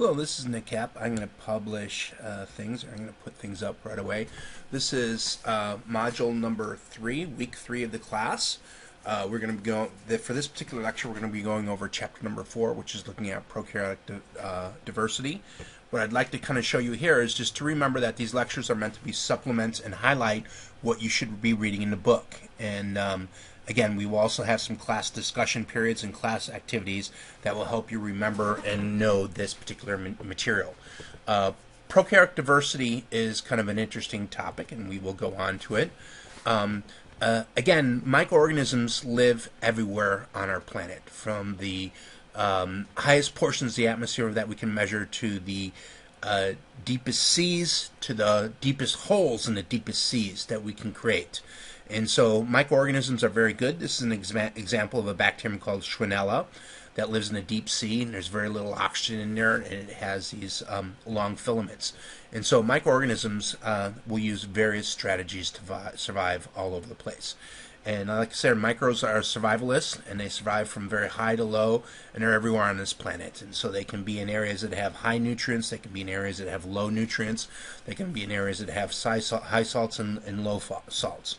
Hello, this is Nick Cap. I'm going to publish things. I'm going to put things up right away. This is module number 3, week 3 of the class. We're going to go for this particular lecture. We're going to be going over chapter number 4, which is looking at prokaryotic diversity. What I'd like to kind of show you here is just to remember that these lectures are meant to be supplements and highlight what you should be reading in the book. And again, we will also have some class discussion periods and class activities that will help you remember and know this particular material. Prokaryotic diversity is kind of an interesting topic, and we will go on to it. Again, microorganisms live everywhere on our planet, from the highest portions of the atmosphere that we can measure to the deepest seas, to the deepest holes in the deepest seas that we can create. And so microorganisms are very good. This is an example of a bacterium called Schwannella that lives in the deep sea, and there's very little oxygen in there, and it has these long filaments. And so microorganisms will use various strategies to survive all over the place. And like I said, microbes are survivalists, and they survive from very high to low, and they're everywhere on this planet. And so they can be in areas that have high nutrients, they can be in areas that have low nutrients, they can be in areas that have high salts and low salts.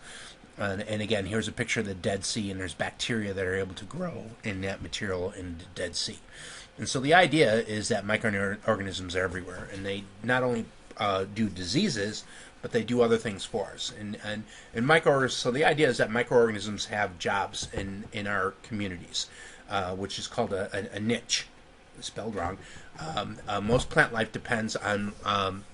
And again, here's a picture of the Dead Sea, and there's bacteria that are able to grow in that material in the Dead Sea. And so the idea is that microorganisms are everywhere, and they not only do diseases, but they do other things for us. So the idea is that microorganisms have jobs in our communities, which is called a niche. Spelled wrong. Most plant life depends on, an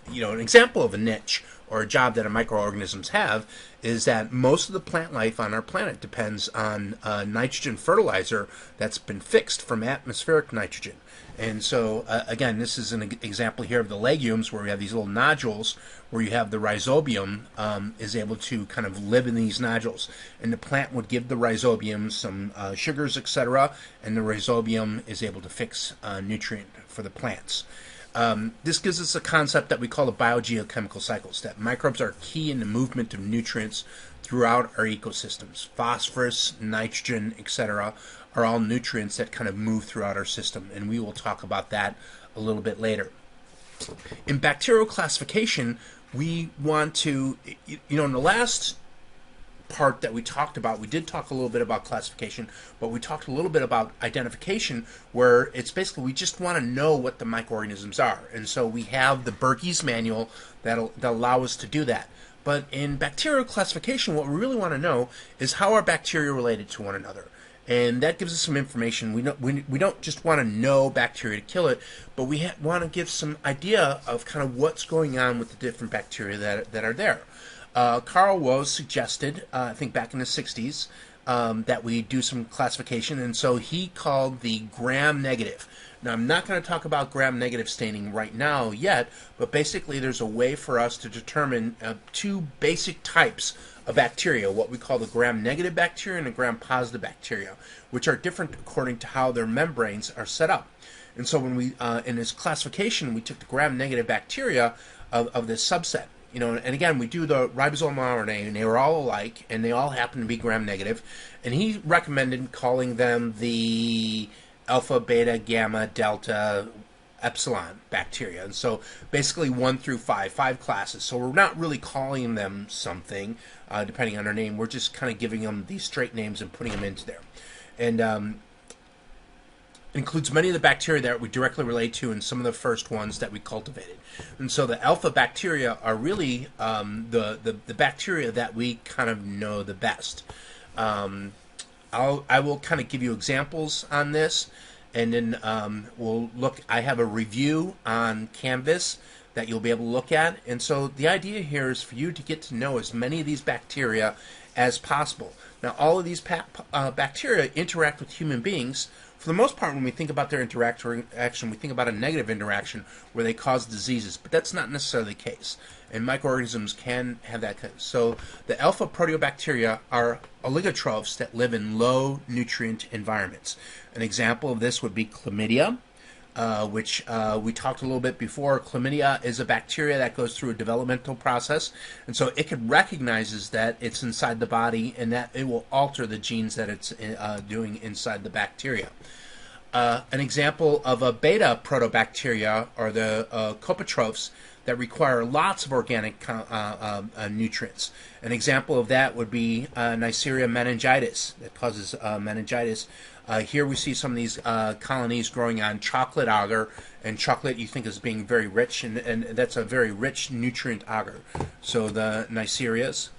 example of a niche or a job that microorganisms have is that most of the plant life on our planet depends on nitrogen fertilizer that's been fixed from atmospheric nitrogen. And so, again, this is an example here of the legumes where we have these little nodules where you have the rhizobium is able to kind of live in these nodules. And the plant would give the rhizobium some sugars, etc., and the rhizobium is able to fix nutrient for the plants. This gives us a concept that we call the biogeochemical cycles, that microbes are key in the movement of nutrients throughout our ecosystems. Phosphorus, nitrogen, etc. are all nutrients that kind of move throughout our system, and we will talk about that a little bit later. In bacterial classification, we want to, in the last part that we talked about, we did talk a little bit about classification, but we talked a little bit about identification, where it's basically we just want to know what the microorganisms are. And so we have the Berkey's manual that'll allow us to do that. But in bacterial classification, what we really want to know is how are bacteria related to one another. And that gives us some information. We don't just want to know bacteria to kill it, but we want to give some idea of kind of what's going on with the different bacteria that are there. Carl Woese suggested, I think back in the 60s, that we do some classification, and so he called the gram-negative. Now, I'm not going to talk about gram-negative staining right now yet, but basically there's a way for us to determine two basic types of bacteria, what we call the gram-negative bacteria and the gram-positive bacteria, which are different according to how their membranes are set up. And so when we, in this classification, we took the gram-negative bacteria of this subset. And again, we do the ribosomal RNA, and they were all alike, and they all happen to be gram-negative. And he recommended calling them the alpha, beta, gamma, delta, epsilon bacteria. And so basically 1 through 5 classes. So we're not really calling them something, depending on their name. We're just kind of giving them these straight names and putting them into there. And includes many of the bacteria that we directly relate to and some of the first ones that we cultivated. And so the alpha bacteria are really the bacteria that we kind of know the best. I will kind of give you examples on this, and then we'll look. I have a review on Canvas that you'll be able to look at. And so the idea here is for you to get to know as many of these bacteria as possible. Now, all of these bacteria interact with human beings. For the most part, when we think about their interaction, we think about a negative interaction where they cause diseases, but that's not necessarily the case. And microorganisms can have that. So the alpha proteobacteria are oligotrophs that live in low nutrient environments. An example of this would be chlamydia, which we talked a little bit before. Chlamydia is a bacteria that goes through a developmental process, and so it recognizes that it's inside the body, and that it will alter the genes that it's doing inside the bacteria. An example of a beta protobacteria are the copetrophs that require lots of organic nutrients. An example of that would be Neisseria meningitis that causes meningitis. Here we see some of these colonies growing on chocolate agar, and chocolate you think is being very rich, and that's a very rich nutrient agar. So the Neisserias.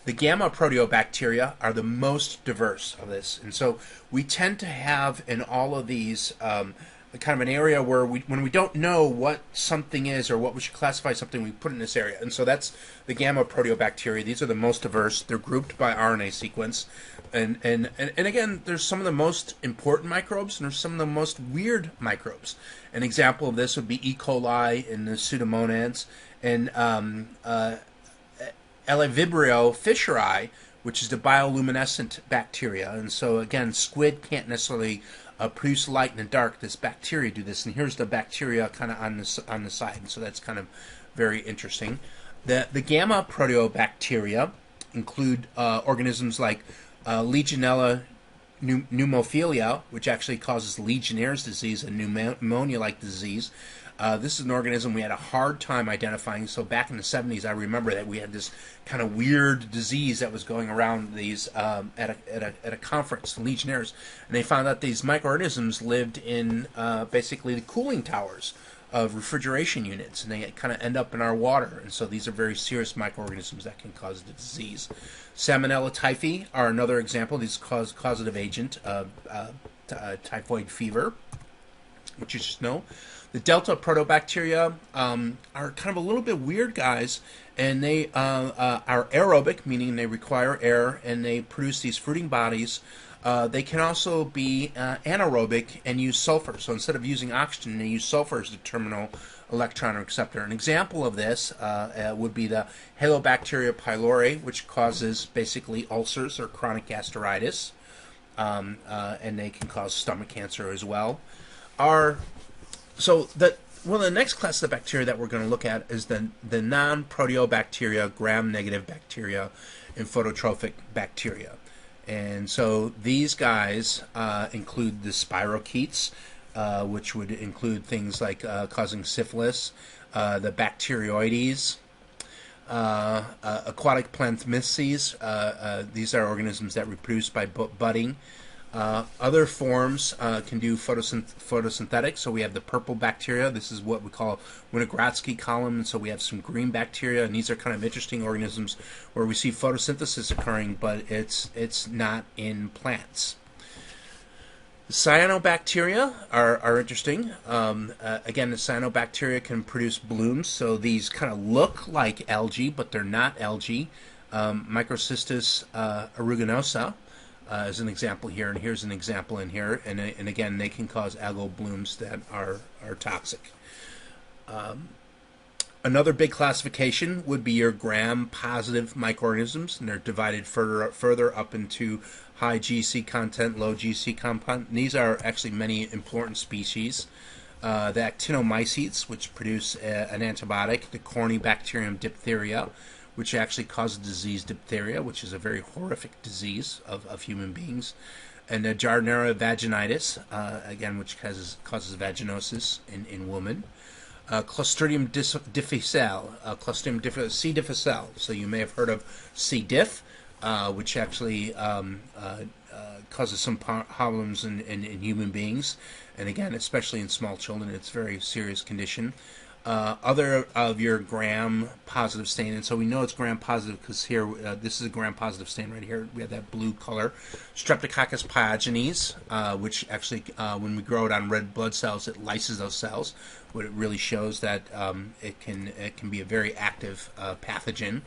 The gamma proteobacteria are the most diverse of this, and so we tend to have in all of these kind of an area where when we don't know what something is or what we should classify something, we put it in this area. And so that's the gamma proteobacteria. These are the most diverse. They're grouped by RNA sequence. And again, there's some of the most important microbes and there's some of the most weird microbes. An example of this would be E. coli and the Pseudomonads and Vibrio fisheri, which is the bioluminescent bacteria. And so again, squid can't necessarily produce light in the dark. This bacteria do this, and here's the bacteria kind of on the side, and so that's kind of very interesting. The gamma proteobacteria include organisms like Legionella pneumophilia, which actually causes Legionnaire's disease, a pneumonia-like disease. This is an organism we had a hard time identifying. So back in the 70s, I remember that we had this kind of weird disease that was going around these at a conference, Legionnaires, and they found out these microorganisms lived in basically the cooling towers of refrigeration units, and they kind of end up in our water. And so these are very serious microorganisms that can cause the disease. Salmonella typhi are another example. These cause causative agent of typhoid fever, which you just know. The delta protobacteria are kind of a little bit weird guys, and they are aerobic, meaning they require air, and they produce these fruiting bodies. They can also be anaerobic and use sulfur. So instead of using oxygen, they use sulfur as the terminal electron receptor. An example of this would be the Halobacteria pylori, which causes basically ulcers or chronic gastritis, and they can cause stomach cancer as well. So one of the next class of bacteria that we're going to look at is the non-proteobacteria, gram-negative bacteria, and phototrophic bacteria. And so these guys include the spirochetes, which would include things like causing syphilis, the bacteroides, aquatic planthymeces. These are organisms that reproduce by budding. Other forms can do photosynthetic. So we have the purple bacteria. This is what we call Winogradsky column. And so we have some green bacteria, and these are kind of interesting organisms where we see photosynthesis occurring, but it's not in plants. The cyanobacteria are interesting. Again, the cyanobacteria can produce blooms. So these kind of look like algae, but they're not algae. Microcystis aeruginosa is an example here, and here's an example in here, and again, they can cause algal blooms that are toxic. Another big classification would be your gram-positive microorganisms, and they're divided further up into high GC content, low GC content. And these are actually many important species. The actinomycetes, which produce an antibiotic, the Corynebacterium diphtheria, which actually causes disease diphtheria, which is a very horrific disease of human beings, and the Gardnerella vaginitis, again, which causes vaginosis in women. Clostridium difficile, C. difficile. So you may have heard of C. diff, which actually causes some problems in human beings, and again, especially in small children, it's a very serious condition. Other of your gram-positive stain, and so we know it's gram-positive because here, this is a gram-positive stain right here. We have that blue color. Streptococcus pyogenes, which actually, when we grow it on red blood cells, it lyses those cells. What it really shows that it can be a very active pathogen.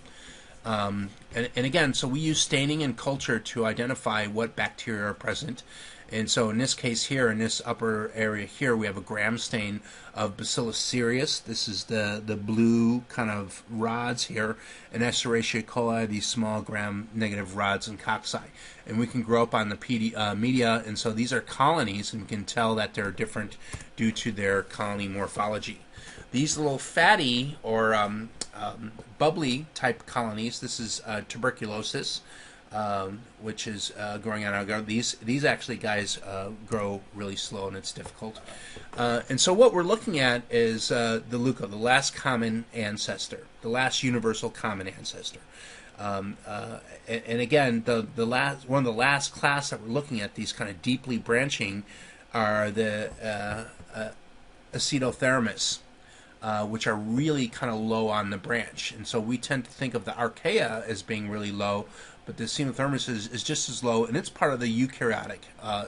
And again, so we use staining and culture to identify what bacteria are present. And so in this case here, in this upper area here, we have a gram stain of Bacillus cereus. This is the blue kind of rods here, and Escherichia coli, these small gram-negative rods and cocci. And we can grow up on the media, and so these are colonies, and we can tell that they're different due to their colony morphology. These little fatty or bubbly type colonies, this is tuberculosis. which is growing on our garden. These actually, guys, grow really slow, and it's difficult. And so what we're looking at is the leuco, the last common ancestor, the last universal common ancestor. And again, the last one of the last class that we're looking at, these kind of deeply branching, are the Acetothermus, which are really kind of low on the branch. And so we tend to think of the Archaea as being really low, but the Acetothermus is just as low, and it's part of the eukaryotic,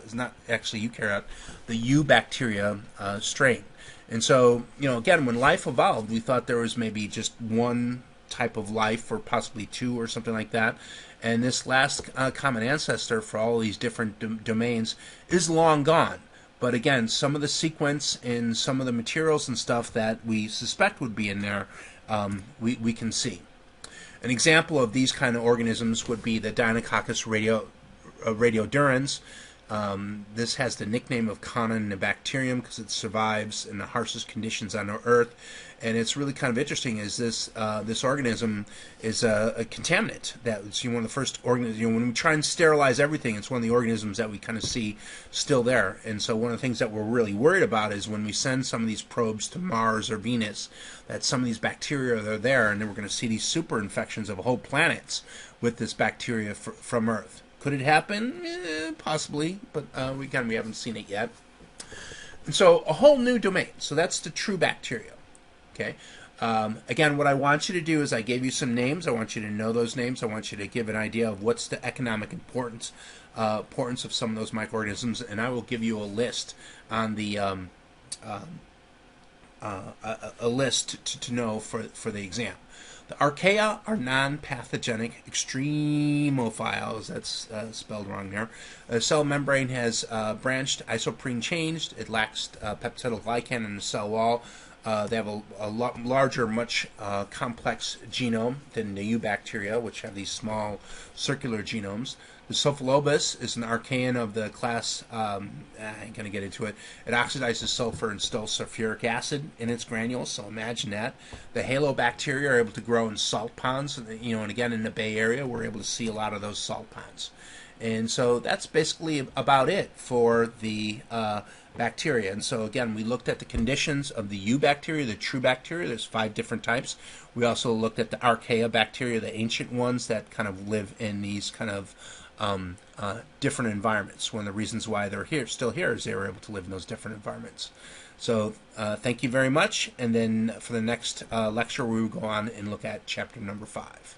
it's not actually eukaryote, the Eubacteria strain. And so, again, when life evolved, we thought there was maybe just one type of life, or possibly two, or something like that. And this last common ancestor for all these different domains is long gone. But again, some of the sequence and some of the materials and stuff that we suspect would be in there, we can see. An example of these kind of organisms would be the Deinococcus radiodurans. This has the nickname of Cononobacterium because it survives in the harshest conditions on Earth, and it's really kind of interesting. Is this organism is a contaminant that's one of the first organisms. When we try and sterilize everything, it's one of the organisms that we kind of see still there. And so one of the things that we're really worried about is when we send some of these probes to Mars or Venus, that some of these bacteria are there, and then we're going to see these super infections of whole planets with this bacteria from Earth. Could it happen? Possibly, but we haven't seen it yet. And so a whole new domain. So that's the true bacteria. Okay. Again, what I want you to do is I gave you some names. I want you to know those names. I want you to give an idea of what's the economic importance of some of those microorganisms, and I will give you a list on the a list to know for the exam. The Archaea are non-pathogenic extremophiles. That's spelled wrong there. The cell membrane has branched isoprene changed. It lacks peptidoglycan in the cell wall. They have a lot larger, much complex genome than the Eubacteria, which have these small circular genomes. The Sulfolobus is an archaean of the class, I ain't going to get into it. It oxidizes sulfur and still sulfuric acid in its granules, so imagine that. The Halobacteria are able to grow in salt ponds, and again in the Bay Area we're able to see a lot of those salt ponds. And so that's basically about it for the bacteria. And so again, we looked at the conditions of the Eubacteria, the true bacteria. There's 5 different types. We also looked at the Archaebacteria, the ancient ones that kind of live in these kind of different environments. One of the reasons why they're still here is they were able to live in those different environments. So thank you very much. And then for the next lecture, we will go on and look at chapter number 5.